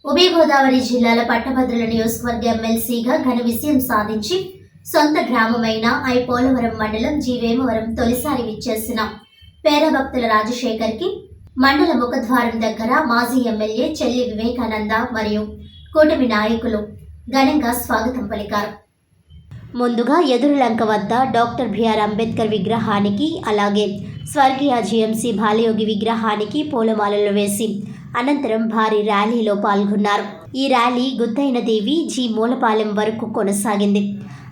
ఉభయ గోదావరి జిల్లాల పట్టభద్రుల నియోజకవర్గ ఎమ్మెల్సీగా ఘన విజయం సాధించి సొంత గ్రామమైన ఐపోలవరం మండలం జీవేమవరం తొలిసారి విచ్చేసిన పేరభక్తుల రాజశేఖర్కి మండల ముఖద్వారం దగ్గర మాజీ ఎమ్మెల్యే చెల్లి వివేకానంద మరియు కూటమి నాయకులు ఘనంగా స్వాగతం పలికారు. ముందుగా ఎదురులంక వద్ద డాక్టర్ బిఆర్ అంబేద్కర్ విగ్రహానికి అలాగే స్వర్గీయ జిఎంసి బాలయోగి విగ్రహానికి పూలమాలలు వేసి అనంతరం భారీ ర్యాలీలో పాల్గొన్నారు. ఈ ర్యాలీ గుత్తైన దేవి జి మూలపాలెం వరకు కొనసాగింది.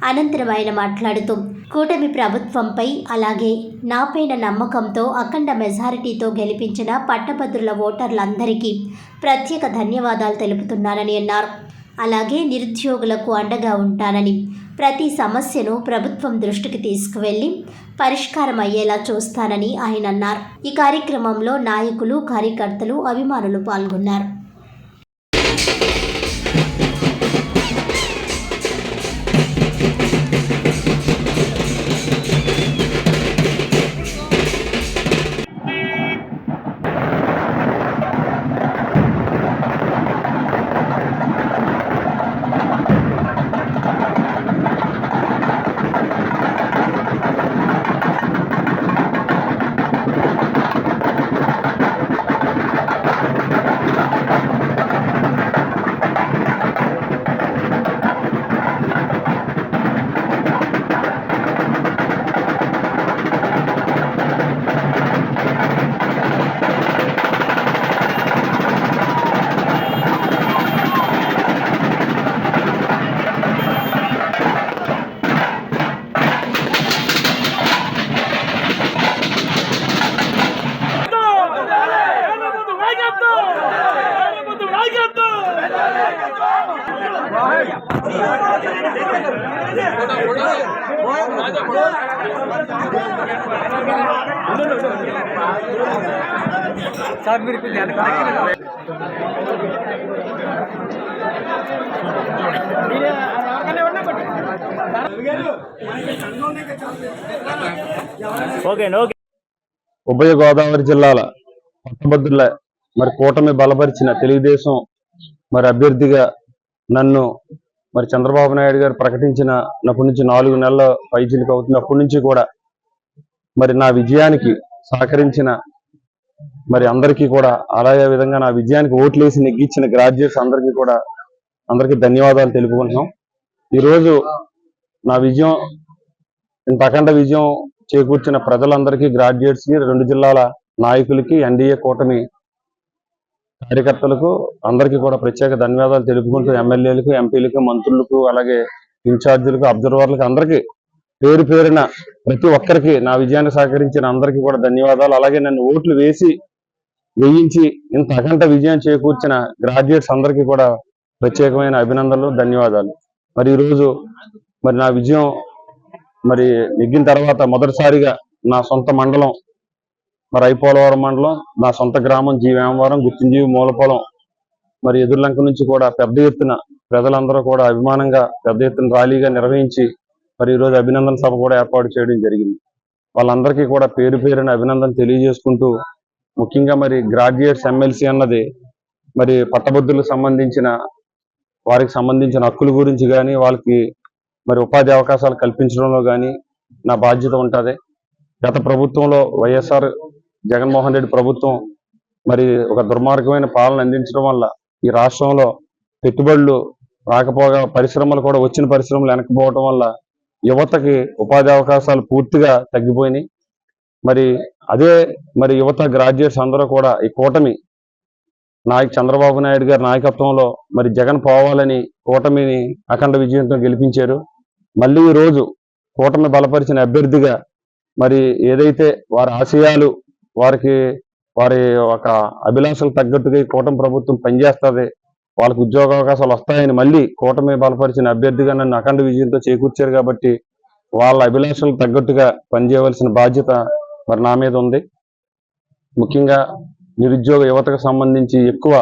అనంతరం ఆయన మాట్లాడుతూ కూటమి ప్రభుత్వంపై అలాగే నాపైన నమ్మకంతో అఖండ మెజారిటీతో గెలిపించిన పట్టభద్రుల ఓటర్లందరికీ ప్రత్యేక ధన్యవాదాలు తెలుపుతున్నానని అన్నారు. అలాగే నిరుద్యోగులకు అండగా ఉంటానని, ప్రతి సమస్యను ప్రభుత్వం దృష్టికి తీసుకువెళ్లి పరిష్కారం అయ్యేలా చూస్తానని ఆయన అన్నారు. ఈ కార్యక్రమంలో నాయకులు, కార్యకర్తలు, అభిమానులు పాల్గొన్నారు. సార్ మీరు ఉభయ గోదావరి జిల్లాల పట్టభద్రుల మరి కూటమి బలపరిచిన తెలుగుదేశం మరి అభ్యర్థిగా నన్ను మరి చంద్రబాబు నాయుడు గారు ప్రకటించినప్పటి నుంచి 4 నెలల పైచిలకు అవుతుంది. అప్పటి నుంచి కూడా మరి నా విజయానికి సహకరించిన మరి అందరికీ కూడా, అలాగే విధంగా నా విజయానికి ఓట్లేసి నెగ్గించిన గ్రాడ్యుయేట్స్ అందరికీ ధన్యవాదాలు తెలుపుకుంటున్నాం. ఈరోజు నా విజయం, ఇంత అఖండ విజయం చేకూర్చిన ప్రజలందరికీ, గ్రాడ్యుయేట్స్కి, 2 జిల్లాల నాయకులకి, ఎన్డీఏ కూటమి కార్యకర్తలకు అందరికీ కూడా ప్రత్యేక ధన్యవాదాలు తెలుపుకుంటూ ఎమ్మెల్యేలకు, ఎంపీలకు, మంత్రులకు, అలాగే ఇన్ఛార్జీలకు, అబ్జర్వర్లకు అందరికీ పేరు పేరున ప్రతి ఒక్కరికి నా విజయాన్ని సహకరించిన అందరికీ కూడా ధన్యవాదాలు. అలాగే నన్ను ఓట్లు వేయించి ఇంత అఖండ విజయం చేకూర్చిన గ్రాడ్యుయేట్స్ అందరికీ కూడా ప్రత్యేకమైన అభినందనలు, ధన్యవాదాలు. మరి ఈరోజు మరి నా విజయం మరి నెగ్గిన తర్వాత మొదటిసారిగా నా సొంత మండలం మరి ఐపోలవరం మండలం, నా సొంత గ్రామం జీవేమవరం, గుర్తింజీవి మూలపొలం మరి ఎదుర్లంక నుంచి కూడా పెద్ద ఎత్తున ప్రజలందరూ కూడా అభిమానంగా పెద్ద ఎత్తున ర్యాలీగా నిర్వహించి మరి ఈరోజు అభినందన సభ కూడా ఏర్పాటు చేయడం జరిగింది. వాళ్ళందరికీ కూడా పేరు పేరున అభినందన తెలియజేసుకుంటూ, ముఖ్యంగా మరి గ్రాడ్యుయేట్స్ ఎమ్మెల్సీ అన్నది మరి పట్టభద్రులకు వారికి సంబంధించిన హక్కుల గురించి కానీ, వాళ్ళకి మరి ఉపాధి అవకాశాలు కల్పించడంలో కానీ నా బాధ్యత ఉంటుంది. గత ప్రభుత్వంలో వైఎస్ఆర్ జగన్మోహన్ రెడ్డి ప్రభుత్వం మరి ఒక దుర్మార్గమైన పాలన అందించడం వల్ల ఈ రాష్ట్రంలో పెట్టుబడులు రాకపోగా, పరిశ్రమలు కూడా వచ్చిన పరిశ్రమలు వెనకపోవడం వల్ల యువతకి ఉపాధి అవకాశాలు పూర్తిగా తగ్గిపోయినాయి. మరి యువత గ్రాడ్యుయేట్స్ అందరూ కూడా ఈ కూటమి చంద్రబాబు నాయుడు గారి నాయకత్వంలో మరి జగన్ పోవాలని కూటమిని అఖండ విజయంతో గెలిపించారు. మళ్ళీ ఈ రోజు కూటమి బలపరిచిన అభ్యర్థిగా మరి ఏదైతే వారి ఆశయాలు, వారి ఒక అభిలాషలకు తగ్గట్టుగా ఈ కూటమి ప్రభుత్వం పనిచేస్తుంది, వాళ్ళకు ఉద్యోగ అవకాశాలు వస్తాయని మళ్ళీ కూటమి బలపరిచిన అభ్యర్థిగా నన్ను అఖండ విజయంతో చేకూర్చారు. కాబట్టి వాళ్ళ అభిలాషలకు తగ్గట్టుగా పనిచేయవలసిన బాధ్యత మరి నా మీద ఉంది. ముఖ్యంగా నిరుద్యోగ యువతకు సంబంధించి ఎక్కువ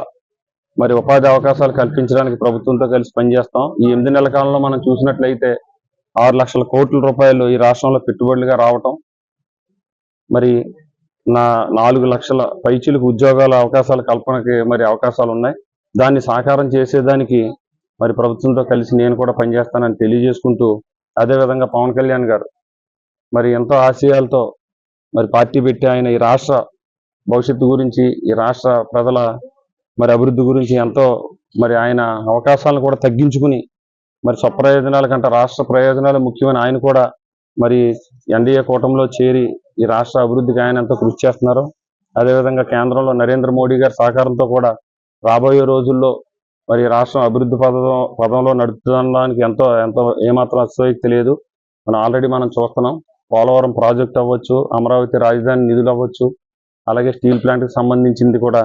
మరి ఉపాధి అవకాశాలు కల్పించడానికి ప్రభుత్వంతో కలిసి పనిచేస్తాం. ఈ 8 నెలల కాలంలో మనం చూసినట్లయితే 6 లక్షల కోట్ల రూపాయలు ఈ రాష్ట్రంలో పెట్టుబడులుగా రావటం, మరి 4 లక్షల పైచిలకు ఉద్యోగాల అవకాశాల కల్పనకి మరి అవకాశాలు ఉన్నాయి. దాన్ని సాకారం చేసేదానికి మరి ప్రభుత్వంతో కలిసి నేను కూడా పనిచేస్తానని తెలియజేసుకుంటూ, అదేవిధంగా పవన్ కళ్యాణ్ గారు మరి ఎంతో ఆశయాలతో మరి పార్టీ పెట్టి ఆయన ఈ రాష్ట్ర భవిష్యత్తు గురించి, ఈ రాష్ట్ర ప్రజల మరి అభివృద్ధి గురించి ఎంతో మరి ఆయన అవకాశాలను కూడా తగ్గించుకుని మరి స్వప్రయోజనాల కంటే రాష్ట్ర ప్రయోజనాలు ముఖ్యమని ఆయన కూడా మరి ఎన్డీఏ కూటమిలో చేరి ఈ రాష్ట్ర అభివృద్ధికి ఆయన ఎంతో కృషి చేస్తున్నారు. అదేవిధంగా కేంద్రంలో నరేంద్ర మోడీ గారి సహకారంతో కూడా రాబోయే రోజుల్లో మరి రాష్ట్రం అభివృద్ధి పదంలో నడుపుకోవడానికి ఎంతో ఎంతో ఏమాత్రం అతిశయోక్తి లేదు. ఆల్రెడీ మనం చూస్తున్నాం. పోలవరం ప్రాజెక్ట్ అవ్వచ్చు, అమరావతి రాజధాని నిధులు అవ్వచ్చు, అలాగే స్టీల్ ప్లాంట్కి సంబంధించింది కూడా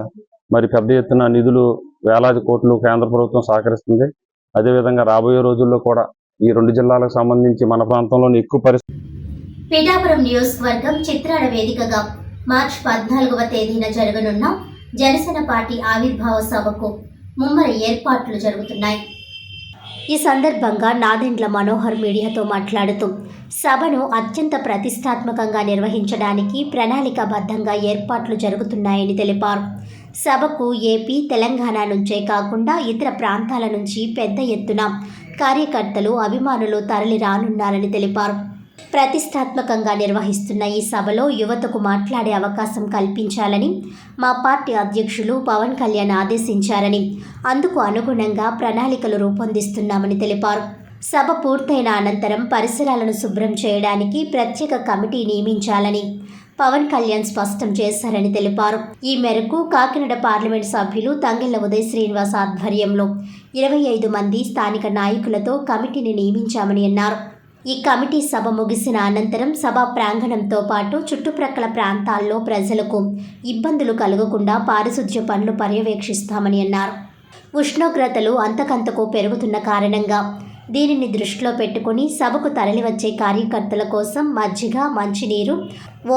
మరి పెద్ద ఎత్తున నిధులు వేలాది కోట్లు కేంద్ర ప్రభుత్వం సహకరిస్తుంది. అదేవిధంగా రాబోయే రోజుల్లో కూడా ఈ 2 జిల్లాలకు సంబంధించి మన ప్రాంతంలోని ఎక్కువ పరిస్థితి. పిఠాపురం నియోజకవర్గం చిత్రాల వేదికగా మార్చి 14వ తేదీన జరగనున్న జనసేన పార్టీ ఆవిర్భావ సభకు ముమ్మర ఏర్పాట్లు జరుగుతున్నాయి. ఈ సందర్భంగా నాదెండ్ల మనోహర్ మీడియాతో మాట్లాడుతూ సభను అత్యంత ప్రతిష్టాత్మకంగా నిర్వహించడానికి ప్రణాళికాబద్ధంగా ఏర్పాట్లు జరుగుతున్నాయని తెలిపారు. సభకు ఏపీ, తెలంగాణ నుంచే కాకుండా ఇతర ప్రాంతాల నుంచి పెద్ద ఎత్తున కార్యకర్తలు, అభిమానులు తరలి రానున్నారని తెలిపారు. ప్రతిష్టాత్మకంగా నిర్వహిస్తున్న ఈ సభలో యువతకు మాట్లాడే అవకాశం కల్పించాలని మా పార్టీ అధ్యక్షులు పవన్ కళ్యాణ్ ఆదేశించారని, అందుకు అనుగుణంగా ప్రణాళికలు రూపొందిస్తున్నామని తెలిపారు. సభ పూర్తయిన అనంతరం పరిసరాలను శుభ్రం చేయడానికి ప్రత్యేక కమిటీ నియమించాలని పవన్ కళ్యాణ్ స్పష్టం చేశారని తెలిపారు. ఈ మేరకు కాకినాడ పార్లమెంట్ సభ్యులు తంగెళ్ల ఉదయ్ శ్రీనివాస్ ఆధ్వర్యంలో 25 మంది స్థానిక నాయకులతో కమిటీని నియమించామని అన్నారు. ఈ కమిటీ సభ ముగిసిన అనంతరం సభా ప్రాంగణంతో పాటు చుట్టుప్రక్కల ప్రాంతాల్లో ప్రజలకు ఇబ్బందులు కలగకుండా పారిశుధ్య పనులు పర్యవేక్షిస్తామని అన్నారు. ఉష్ణోగ్రతలు అంతకంతకు పెరుగుతున్న కారణంగా దీనిని దృష్టిలో పెట్టుకుని సభకు తరలివచ్చే కార్యకర్తల కోసం మజ్జిగ, మంచినీరు,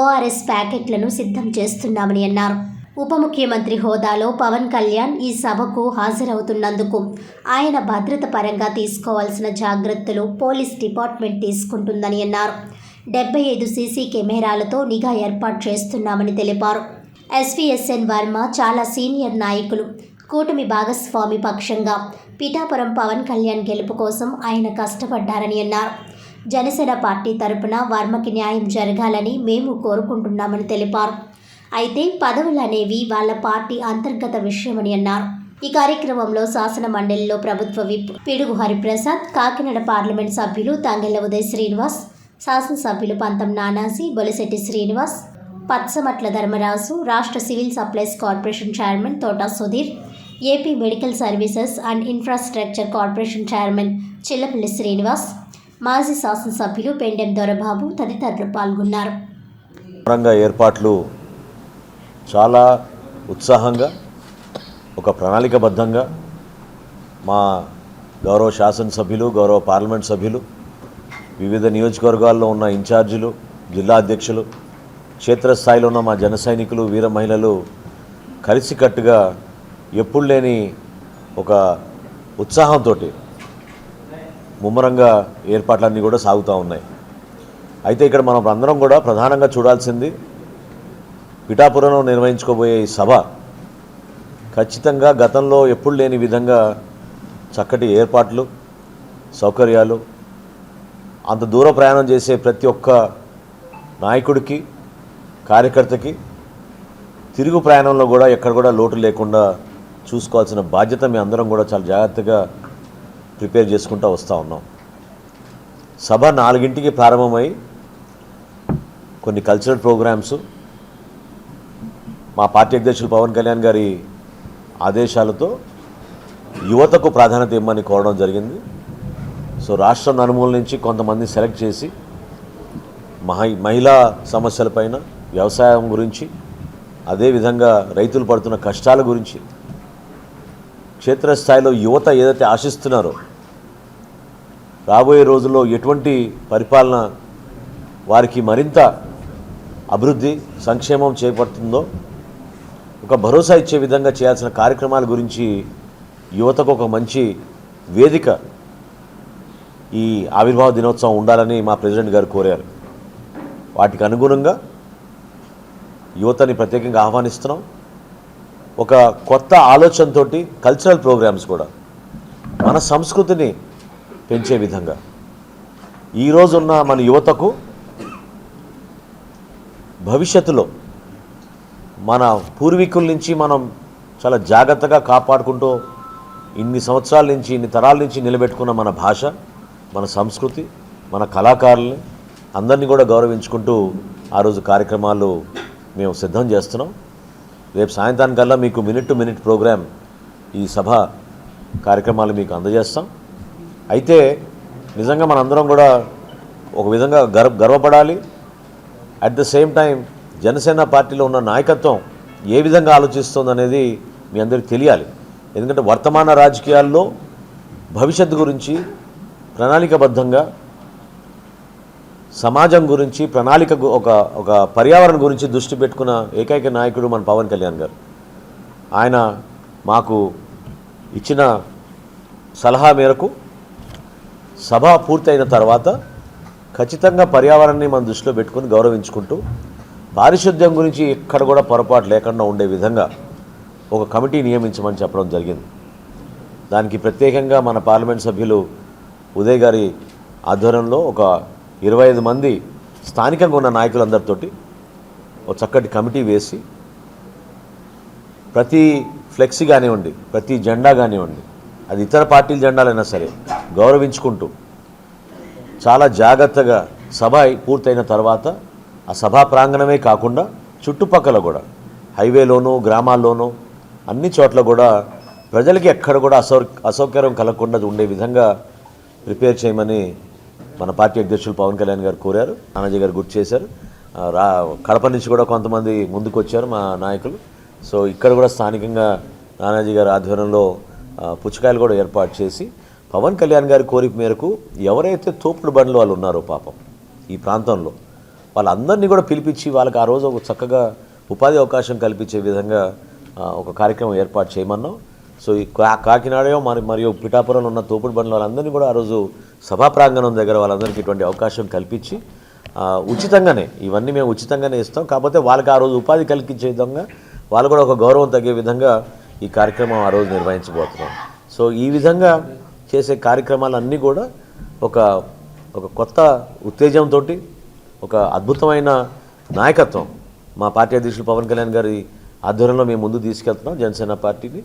ఓఆర్ఎస్ ప్యాకెట్లను సిద్ధం చేస్తున్నామని అన్నారు. ఉప ముఖ్యమంత్రి హోదాలో పవన్ కళ్యాణ్ ఈ సభకు హాజరవుతున్నందుకు ఆయన భద్రత పరంగా తీసుకోవాల్సిన జాగ్రత్తలు పోలీస్ డిపార్ట్మెంట్ తీసుకుంటుందని అన్నారు. 75 సీసీ కెమెరాలతో నిఘా ఏర్పాటు చేస్తున్నామని తెలిపారు. ఎస్వీఎస్ఎన్ వర్మ చాలా సీనియర్ నాయకులు, కూటమి భాగస్వామి పక్షంగా పిఠాపురం పవన్ కళ్యాణ్ గెలుపు కోసం ఆయన కష్టపడ్డారని అన్నారు. జనసేన పార్టీ తరపున వర్మకి న్యాయం జరగాలని మేము కోరుకుంటున్నామని తెలిపారు. అయితే పదవులు అనేవి వాళ్ళ పార్టీ అంతర్గత విషయమని అన్నారు. ఈ కార్యక్రమంలో శాసన మండలిలో ప్రభుత్వ విప్ పిడుగు హరిప్రసాద్, కాకినాడ పార్లమెంట్ సభ్యులు తంగెళ్ల ఉదయ్ శ్రీనివాస్, శాసనసభ్యులు పంతం నానాసి, బొలిశెట్టి శ్రీనివాస్, పత్సమట్ల ధర్మరాజు, రాష్ట్ర civil supplies corporation chairman Thota Sudheer, AP medical services and infrastructure corporation chairman Chillapalli Srinivas, మాజీ శాసనసభ్యులు పెండెం దొరబాబు తదితరులు పాల్గొన్నారు. ఏర్పాట్లు చాలా ఉత్సాహంగా, ఒక ప్రణాళికబద్ధంగా మా గౌరవ శాసనసభ్యులు, గౌరవ పార్లమెంట్ సభ్యులు, వివిధ నియోజకవర్గాల్లో ఉన్న ఇన్ఛార్జీలు, జిల్లా అధ్యక్షులు, క్షేత్రస్థాయిలో ఉన్న మా జన సైనికులు, వీర మహిళలు కలిసికట్టుగా ఎప్పుడు లేని ఒక ఉత్సాహంతో ముమ్మరంగా ఏర్పాట్లన్నీ కూడా సాగుతూ ఉన్నాయి. అయితే ఇక్కడ మనం అందరం కూడా ప్రధానంగా చూడాల్సింది పిఠాపురంలో నిర్వహించుకోబోయే ఈ సభ ఖచ్చితంగా గతంలో ఎప్పుడు లేని విధంగా చక్కటి ఏర్పాట్లు, సౌకర్యాలు, అంత దూర ప్రయాణం చేసే ప్రతి ఒక్క నాయకుడికి, కార్యకర్తకి తిరుగు ప్రయాణంలో కూడా ఎక్కడ కూడా లోటు లేకుండా చూసుకోవాల్సిన బాధ్యత మీ అందరం కూడా చాలా జాగ్రత్తగా ప్రిపేర్ చేసుకుంటూ వస్తూ ఉన్నాం. సభ 4ంటికి ప్రారంభమై కొన్ని కల్చరల్ ప్రోగ్రామ్స్ మా పార్టీ అధ్యక్షులు పవన్ కళ్యాణ్ గారి ఆదేశాలతో యువతకు ప్రాధాన్యత ఇవ్వమని కోరడం జరిగింది. సో రాష్ట్రం నలుమూల నుంచి కొంతమంది సెలెక్ట్ చేసి మహిళా సమస్యలపైన, వ్యవసాయం గురించి, అదేవిధంగా రైతులు పడుతున్న కష్టాల గురించి, క్షేత్రస్థాయిలో యువత ఏదైతే ఆశిస్తున్నారో రాబోయే రోజుల్లో ఎటువంటి పరిపాలన వారికి మరింత అభివృద్ధి, సంక్షేమం చేపడుతుందో ఒక భరోసా ఇచ్చే విధంగా చేయాల్సిన కార్యక్రమాల గురించి యువతకు ఒక మంచి వేదిక ఈ ఆవిర్భావ దినోత్సవం ఉండాలని మా ప్రెసిడెంట్ గారు కోరారు. వాటికి అనుగుణంగా యువతని ప్రత్యేకంగా ఆహ్వానిస్తున్నాం. ఒక కొత్త ఆలోచనతోటి కల్చరల్ ప్రోగ్రామ్స్ కూడా మన సంస్కృతిని పెంచే విధంగా ఈరోజున్న మన యువతకు భవిష్యత్తులో మన పూర్వీకుల నుంచి మనం చాలా జాగ్రత్తగా కాపాడుకుంటూ ఇన్ని సంవత్సరాల నుంచి ఇన్ని తరాల నుంచి నిలబెట్టుకున్న మన భాష, మన సంస్కృతి, మన కళాకారుల్ని అందరినీ కూడా గౌరవించుకుంటూ ఆ రోజు కార్యక్రమాలు మేము సిద్ధం చేస్తున్నాం. రేపు సాయంత్రానికల్లా మీకు మినిట్ టు మినిట్ ప్రోగ్రామ్ ఈ సభ కార్యక్రమాలు మీకు అందజేస్తాం. అయితే నిజంగా మనందరం కూడా ఒక విధంగా గర్వపడాలి. At the same time Janasena పార్టీలో ఉన్న నాయకత్వం ఏ విధంగా ఆలోచిస్తుందనేది మీ అందరికీ తెలియాలి. ఎందుకంటే వర్తమాన రాజకీయాల్లో భవిష్యత్తు గురించి ప్రణాళికబద్ధంగా సమాజం గురించి ప్రణాళిక ఒక పర్యావరణం గురించి దృష్టి పెట్టుకున్న ఏకైక నాయకుడు మన పవన్ కళ్యాణ్ గారు. ఆయన మాకు ఇచ్చిన సలహా మేరకు సభ పూర్తయిన తర్వాత ఖచ్చితంగా పర్యావరణాన్ని మన దృష్టిలో పెట్టుకుని గౌరవించుకుంటూ పారిశుద్ధ్యం గురించి ఎక్కడ కూడా పొరపాటు లేకుండా ఉండే విధంగా ఒక కమిటీ నియమించమని చెప్పడం జరిగింది. దానికి ప్రత్యేకంగా మన పార్లమెంట్ సభ్యులు ఉదయ్ గారి ఆధ్వర్యంలో ఒక 25 మంది స్థానికంగా ఉన్న నాయకులందరితోటి ఒక చక్కటి కమిటీ వేసి ప్రతి ఫ్లెక్సీ కానివ్వండి, ప్రతి జెండా కానివ్వండి, అది ఇతర పార్టీల జెండాలైనా సరే గౌరవించుకుంటూ చాలా జాగ్రత్తగా సభ పూర్తయిన తర్వాత ఆ సభా ప్రాంగణమే కాకుండా చుట్టుపక్కల కూడా హైవేలోనూ గ్రామాల్లోనూ అన్ని చోట్ల కూడా ప్రజలకి ఎక్కడ కూడా అసౌకర్యం కలగకుండా ఉండే విధంగా ప్రిపేర్ చేయమని మన పార్టీ అధ్యక్షులు పవన్ కళ్యాణ్ గారు కోరారు. నానాజీ గారు గుర్తు చేశారు. కడప నుంచి కూడా కొంతమంది ముందుకు వచ్చారు మా నాయకులు. సో ఇక్కడ కూడా స్థానికంగా నానాజీ గారి ఆధ్వర్యంలో పుచ్చకాయలు కూడా ఏర్పాటు చేసి పవన్ కళ్యాణ్ గారి కోరిక మేరకు ఎవరైతే తోపుడు బండ్లు వాళ్ళు ఉన్నారో పాపం ఈ ప్రాంతంలో వాళ్ళందరినీ కూడా పిలిపించి వాళ్ళకి ఆ రోజు ఒక చక్కగా ఉపాధి అవకాశం కల్పించే విధంగా ఒక కార్యక్రమం ఏర్పాటు చేయమన్నాం. సో ఈ కాకినాడ మరియు పిఠాపురంలో ఉన్న తోపుడు బండ్ల వాళ్ళందరినీ కూడా ఆ రోజు సభా ప్రాంగణం దగ్గర వాళ్ళందరికీ ఇటువంటి అవకాశం కల్పించి ఉచితంగానే ఇవన్నీ మేము ఉచితంగానే ఇస్తాం. కాకపోతే వాళ్ళకి ఆ రోజు ఉపాధి కల్పించే విధంగా వాళ్ళు కూడా ఒక గౌరవం తగ్గే విధంగా ఈ కార్యక్రమం ఆ రోజు నిర్వహించబోతున్నాం. సో ఈ విధంగా చేసే కార్యక్రమాలన్నీ కూడా ఒక కొత్త ఉత్తేజంతో ఒక అద్భుతమైన నాయకత్వం మా పార్టీ అధ్యక్షులు పవన్ కళ్యాణ్ గారి ఆధ్వర్యంలో మేము ముందు తీసుకెళ్తున్నాం జనసేన పార్టీని.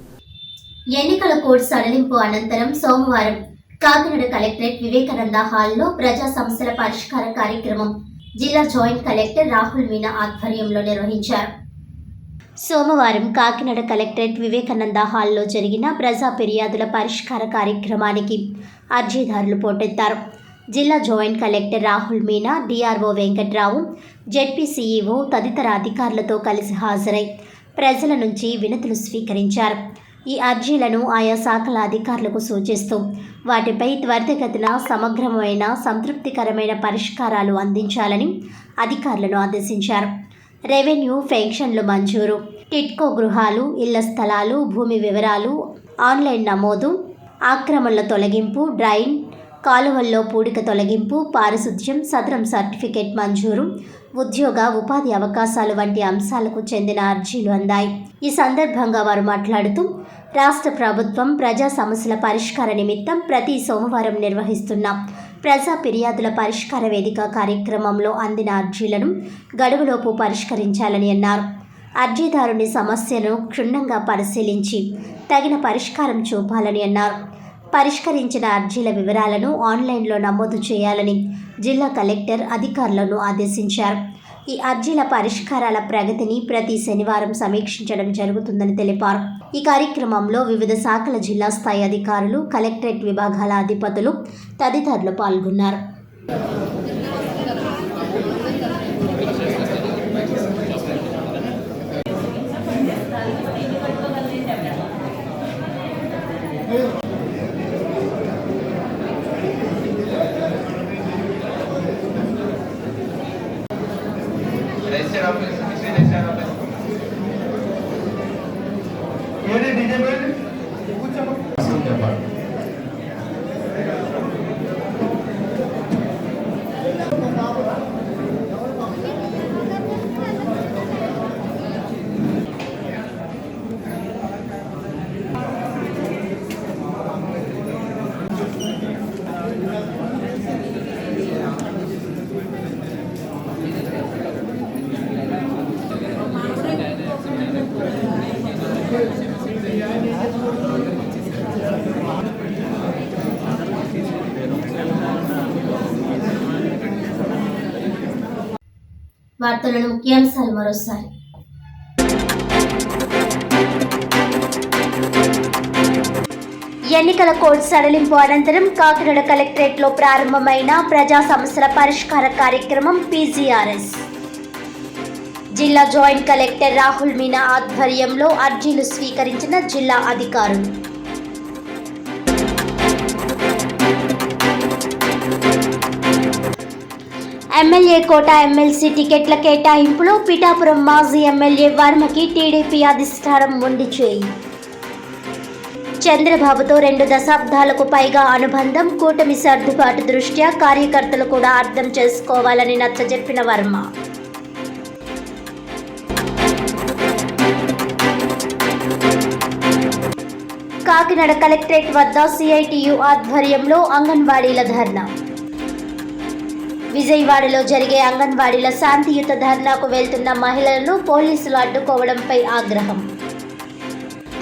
ఎన్నికల కోడ్ సడలింపు అనంతరం సోమవారం కాకినాడ కలెక్టరేట్ వివేకానంద హాల్లో ప్రజా సమస్యల పరిష్కార కార్యక్రమం జిల్లా జాయింట్ కలెక్టర్ రాహుల్ మీనా ఆధ్వర్యంలో నిర్వహించారు. సోమవారం కాకినాడ కలెక్టరేట్ వివేకానంద హాల్లో జరిగిన ప్రజా ఫిర్యాదుల పరిష్కార కార్యక్రమానికి అర్జీదారులు పోటెత్తారు. జిల్లా joint collector Rahul Meena, DRO Venkatrao, ZP CEO తదితర అధికారులతో కలిసి హాజరై ప్రజల నుంచి వినతులు స్వీకరించారు. ఈ అర్జీలను ఆయా శాఖల అధికారులకు సూచిస్తూ వాటిపై త్వరితగతిన సమగ్రమైన సంతృప్తికరమైన పరిష్కారాలు అందించాలని అధికారులను ఆదేశించారు. రెవెన్యూ, పెన్షన్లు మంజూరు, టిట్కో గృహాలు, ఇళ్ల స్థలాలు, భూమి వివరాలు, ఆన్లైన్ నమోదు, ఆక్రమణల తొలగింపు, డ్రైన్ కాలువల్లో పూడిక తొలగింపు, పారిశుధ్యం, సదరం సర్టిఫికేట్ మంజూరు, ఉద్యోగ ఉపాధి అవకాశాలు వంటి అంశాలకు చెందిన అర్జీలు అందాయి. ఈ సందర్భంగా వారు మాట్లాడుతూ రాష్ట్ర ప్రభుత్వం ప్రజా సమస్యల పరిష్కార నిమిత్తం ప్రతి సోమవారం నిర్వహిస్తున్న ప్రజా ఫిర్యాదుల పరిష్కార వేదిక కార్యక్రమంలో అందిన అర్జీలను గడువులోపు పరిష్కరించాలని అన్నారు. అర్జీదారుని సమస్యను క్షుణ్ణంగా పరిశీలించి తగిన పరిష్కారం చూపాలని అన్నారు. పరిష్కరించిన అర్జీల వివరాలను ఆన్లైన్లో నమోదు చేయాలని జిల్లా కలెక్టర్ అధికారులను ఆదేశించారు. ఈ అర్జీల పరిష్కారాల ప్రగతిని ప్రతి శనివారం సమీక్షించడం జరుగుతుందని తెలిపారు. ఈ కార్యక్రమంలో వివిధ శాఖల జిల్లా స్థాయి అధికారులు, కలెక్టరేట్ విభాగాల అధిపతులు తదితరులు పాల్గొన్నారు. వార్తలను ముఖ్యాంశాలు మరోసారి. ఎన్నికల కోడ్ సడలింపు అనంతరం కాకినాడ కలెక్టరేట్లో ప్రారంభమైన ప్రజా సమస్యల పరిష్కార కార్యక్రమం PGRS. జిల్లా జాయింట్ కలెక్టర్ రాహుల్ మీనా ఆధ్వర్యంలో అర్జీలు స్వీకరించిన జిల్లా అధికారులు. ఎమ్మెల్యే కోట ఎమ్మెల్సీ టికెట్ల కేటాయింపులో పిఠాపురం మాజీ ఎమ్మెల్యే వర్మకి టీడీపీ అధిష్టానం మొండి చేయి. చంద్రబాబుతో 2 దశాబ్దాలకు పైగా అనుబంధం, కూటమి సర్దుబాటు దృష్ట్యా కార్యకర్తలు కూడా అర్థం చేసుకోవాలని నచ్చజెప్పిన వర్మ. కాకినాడ కలెక్టరేట్ వద్ద CITU ఆధ్వర్యంలో అంగన్వాడీల ధర్నా. విజయవాడలో జరిగే అంగన్వాడీల శాంతియుత ధర్నాకు వెళ్తున్న మహిళలను పోలీసులు అడ్డుకోవడంపై ఆగ్రహం.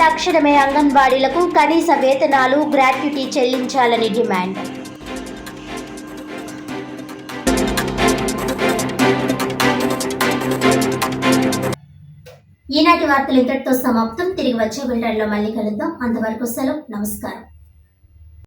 తక్షణమే అంగన్వాడీలకు కనీస వేతనాలు, గ్రాట్యుటీ చెల్లించాలని డిమాండ్. ఈనాటి వార్తలు ఇంతటితో సమాప్తం. తిరిగి వచ్చే బులెటిన్లో మళ్ళీ కలుద్దాం. అంతవరకు సెలవు. నమస్కారం.